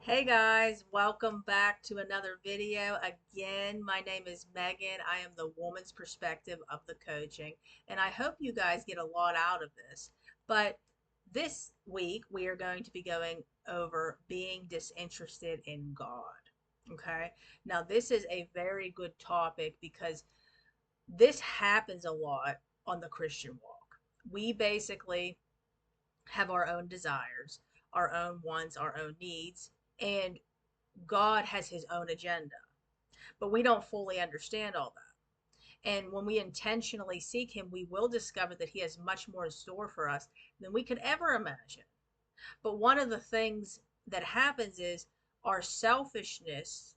Hey guys, welcome back to another video. Again, my name is Megan. I am the woman's perspective of the coaching, and I hope you guys get a lot out of this. But this week, we are going to be going over being disinterested in God. Okay, now this is a very good topic because this happens a lot on the Christian walk. We basically have our own desires, our own wants, our own needs, and God has his own agenda, but we don't fully understand all that. And when we intentionally seek him, we will discover that he has much more in store for us than we could ever imagine. But one of the things that happens is our selfishness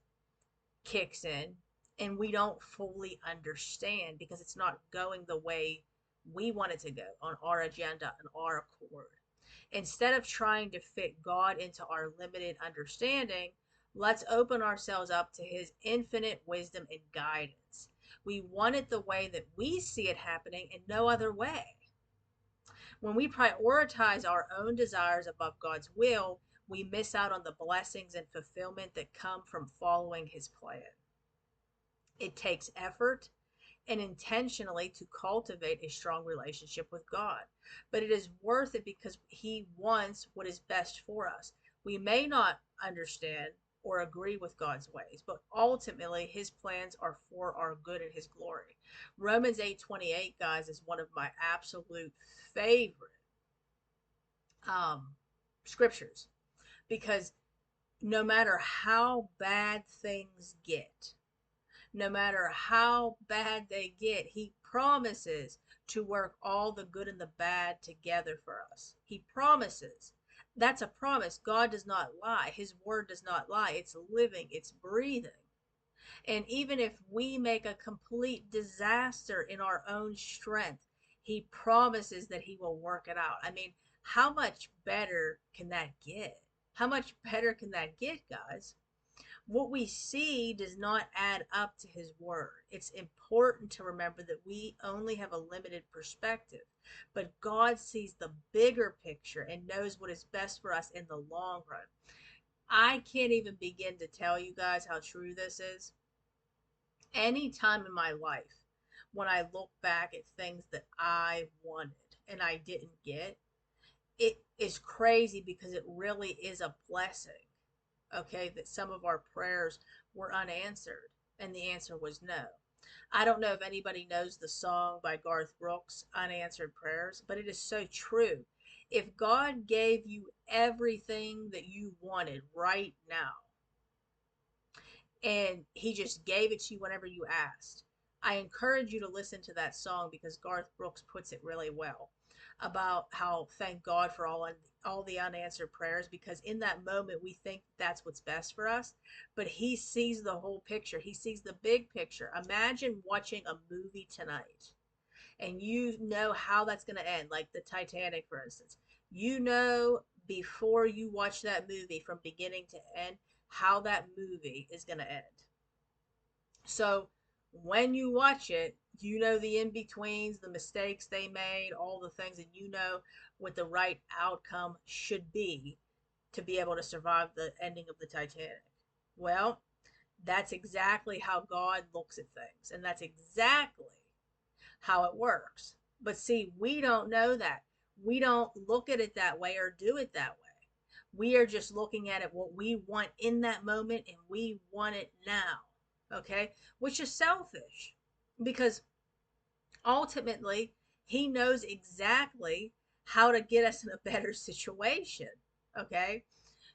kicks in and we don't fully understand because it's not going the way we want it to go on our agenda and our accord. Instead of trying to fit God into our limited understanding, let's open ourselves up to his infinite wisdom and guidance. We want it the way that we see it happening and no other way. When we prioritize our own desires above God's will, we miss out on the blessings and fulfillment that come from following his plan. It takes effort and intentionally to cultivate a strong relationship with God. But it is worth it because he wants what is best for us. We may not understand or agree with God's ways, but ultimately his plans are for our good and his glory. Romans 8:28, guys, is one of my absolute favorite um, scriptures because no matter how bad things get, no matter how bad they get, he promises to work all the good and the bad together for us. He promises. That's a promise. God does not lie. His word does not lie. It's living, it's breathing. And even if we make a complete disaster in our own strength, he promises that he will work it out. I mean, how much better can that get? How much better can that get, guys? What we see does not add up to his word. It's important to remember that we only have a limited perspective, but God sees the bigger picture and knows what is best for us in the long run. I can't even begin to tell you guys how true this is. Any time in my life when I look back at things that I wanted and I didn't get, it is crazy because it really is a blessing, okay, that some of our prayers were unanswered, and the answer was no. I don't know if anybody knows the song by Garth Brooks, Unanswered Prayers, but it is so true. If God gave you everything that you wanted right now, and he just gave it to you whenever you asked, I encourage you to listen to that song because Garth Brooks puts it really well about how thank God for all the unanswered prayers, because in that moment we think that's what's best for us, but he sees the whole picture. He sees the big picture. Imagine watching a movie tonight and you know how that's going to end, like the Titanic, for instance. You know before you watch that movie from beginning to end how that movie is going to end. So when you watch it, you know the in betweens, the mistakes they made, all the things, and you know what the right outcome should to be able to survive the ending of the Titanic. Well, that's exactly how God looks at things, and that's exactly how it works. But see, we don't know that. We don't look at it that way or do it that way. We are just looking at it what we want in that moment, and we want it now. Okay? Which is selfish because ultimately he knows exactly how to get us in a better situation. Okay?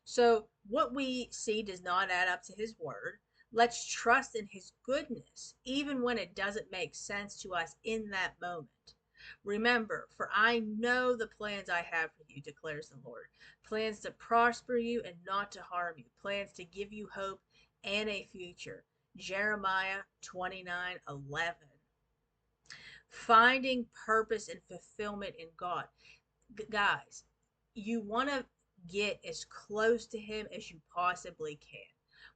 So what we see does not add up to his word. Let's trust in his goodness, even when it doesn't make sense to us in that moment. Remember, for I know the plans I have for you, declares the Lord. Plans to prosper you and not to harm you. Plans to give you hope and a future. Jeremiah 29:11. Finding purpose and fulfillment in God. Guys, you want to get as close to him as you possibly can.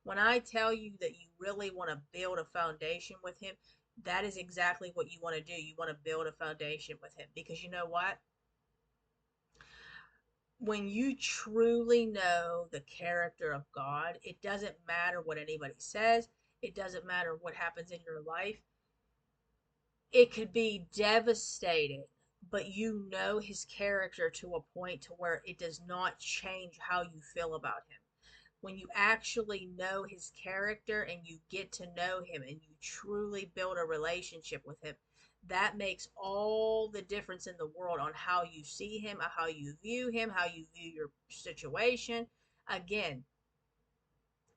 When I tell you that you really want to build a foundation with him, that is exactly what you want to do. You want to build a foundation with him because you know what? when you truly know the character of God, it doesn't matter what anybody says, it doesn't matter what happens in your life. It could be devastating, but you know his character to a point to where it does not change how you feel about him. When you actually know his character and you get to know him and you truly build a relationship with him, that makes all the difference in the world on how you see him, how you view him, how you view your situation. Again,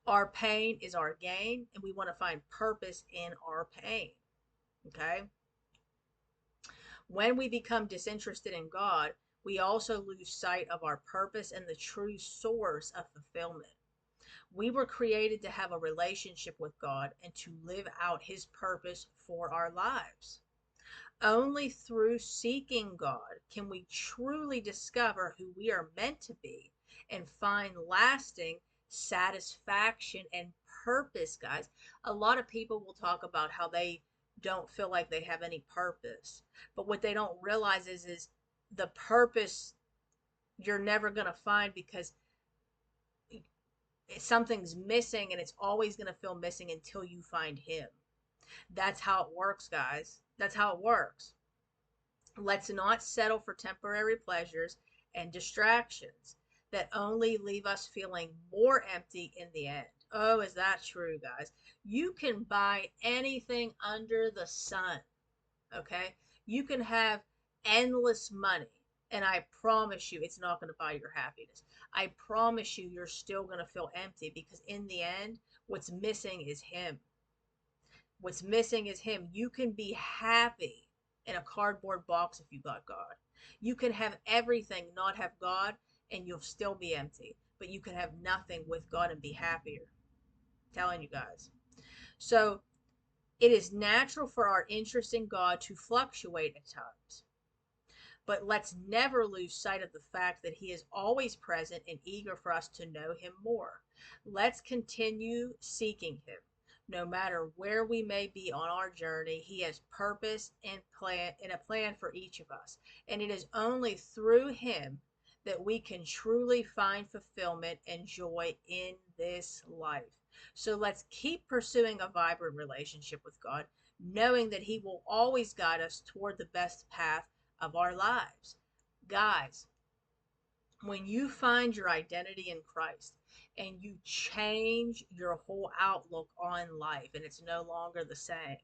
our pain is our gain, and we want to find purpose in our pain. Okay? When we become disinterested in God, we also lose sight of our purpose and the true source of fulfillment. We were created to have a relationship with God and to live out his purpose for our lives. Only through seeking God can we truly discover who we are meant to be and find lasting satisfaction and purpose, guys. A lot of people will talk about how they don't feel like they have any purpose. But what they don't realize is the purpose you're never going to find, because something's missing and it's always going to feel missing until you find him. That's how it works, guys. That's how it works. Let's not settle for temporary pleasures and distractions that only leave us feeling more empty in the end. Oh, is that true, guys? You can buy anything under the sun, okay? You can have endless money, and I promise you it's not going to buy your happiness. I promise you you're still going to feel empty, because in the end, what's missing is him. What's missing is him. You can be happy in a cardboard box if you got God. You can have everything, not have God, and you'll still be empty. But you can have nothing with God and be happier. I'm telling you guys. So it is natural for our interest in God to fluctuate at times. But let's never lose sight of the fact that he is always present and eager for us to know him more. Let's continue seeking him. No matter where we may be on our journey, he has purpose and a plan for each of us. And it is only through him that we can truly find fulfillment and joy in this life. So let's keep pursuing a vibrant relationship with God, knowing that he will always guide us toward the best path of our lives. Guys, when you find your identity in Christ and you change your whole outlook on life, and it's no longer the same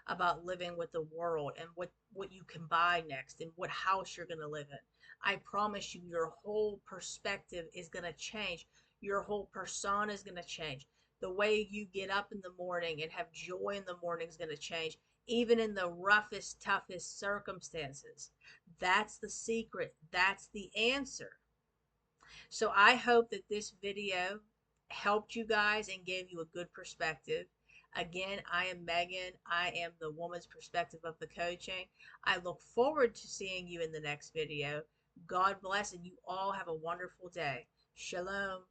about living with the world and what you can buy next and what house you're going to live in, I promise you your whole perspective is going to change. Your whole persona is going to change. The way you get up in the morning and have joy in the morning is going to change, even in the roughest, toughest circumstances. That's the secret. That's the answer. So I hope that this video helped you guys and gave you a good perspective. Again, I am Megan. I am the woman's perspective of the coaching. I look forward to seeing you in the next video. God bless, and you all have a wonderful day. Shalom.